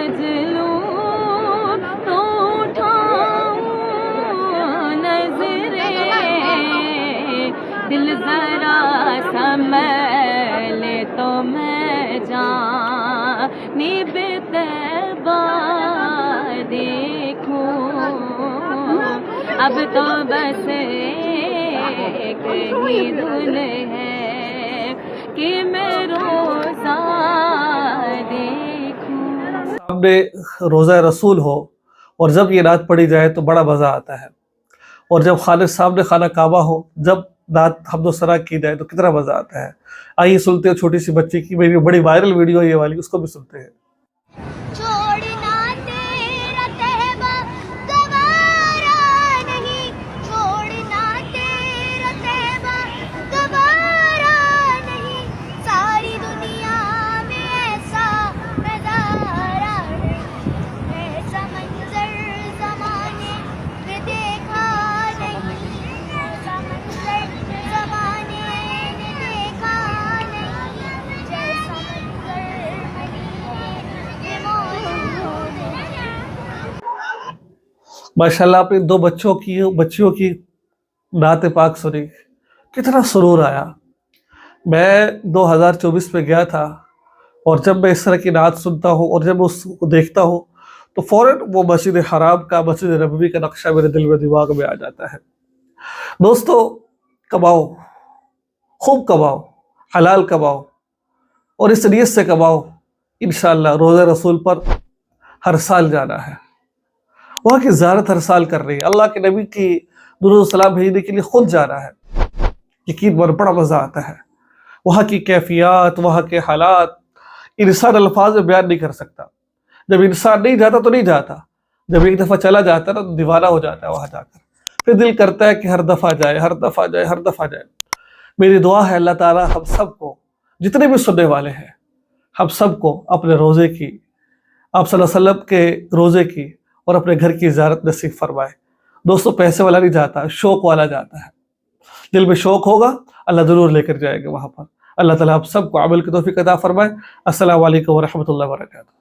مجلوں تو اٹھاؤں نظریں، دل ذرا سنبھلے تو میں جانب طیبہ دیکھوں، اب تو بس ایک ہی دھن ہے کہ میں روزہ دیکھوں۔ سامنے روزہ رسول ہو اور جب یہ نعت پڑھی جائے تو بڑا مزہ آتا ہے، اور جب سامنے خانہ کعبہ ہو، جب نعت حمد و ثنا کی جائے تو کتنا مزہ آتا ہے۔ آئیے سنتے ہیں چھوٹی سی بچی کی، میری بڑی وائرل ویڈیو ہے یہ والی، اس کو بھی سنتے ہیں۔ ماشاءاللہ آپ نے دو بچیوں کی نعت پاک سنی، کتنا سرور آیا۔ میں 2024 میں گیا تھا، اور جب میں اس طرح کی نعت سنتا ہوں اور جب اس کو دیکھتا ہوں تو فوراً وہ مسجد حرام کا، مسجد نبوی کا نقشہ میرے دل و دماغ میں آ جاتا ہے۔ دوستو، کماؤ، خوب کماؤ، حلال کماؤ، اور اس نیت سے کماؤ انشاءاللہ روزہ رسول پر ہر سال جانا ہے۔ وہاں کی زیارت ہر سال کر رہی ہے، اللہ کے نبی کی درود و سلام بھیجنے کے لیے خود جا رہا ہے۔ یقین پر بڑا مزہ آتا ہے، وہاں کی کیفیات، وہاں کے حالات انسان الفاظ میں بیان نہیں کر سکتا۔ جب انسان نہیں جاتا تو نہیں جاتا، جب ایک دفعہ چلا جاتا ہے تو دیوانہ ہو جاتا ہے وہاں جا کر، پھر دل کرتا ہے کہ ہر دفعہ جائے، ہر دفعہ جائے، ہر دفعہ جائے۔ میری دعا ہے اللہ تعالیٰ ہم سب کو، جتنے بھی سننے والے ہیں، ہم سب کو اپنے روزے کی، آپ صلی اللہ علیہ وسلم کے روزے کی اور اپنے گھر کی زیارت نصیب فرمائے۔ دوستو، پیسے والا نہیں جاتا، شوق والا جاتا ہے۔ دل میں شوق ہوگا، اللہ ضرور لے کر جائے گا وہاں پر۔ اللہ تعالیٰ آپ سب کو عمل کی توفیق عطا فرمائے۔ السلام علیکم ورحمۃ اللہ وبرکاتہ۔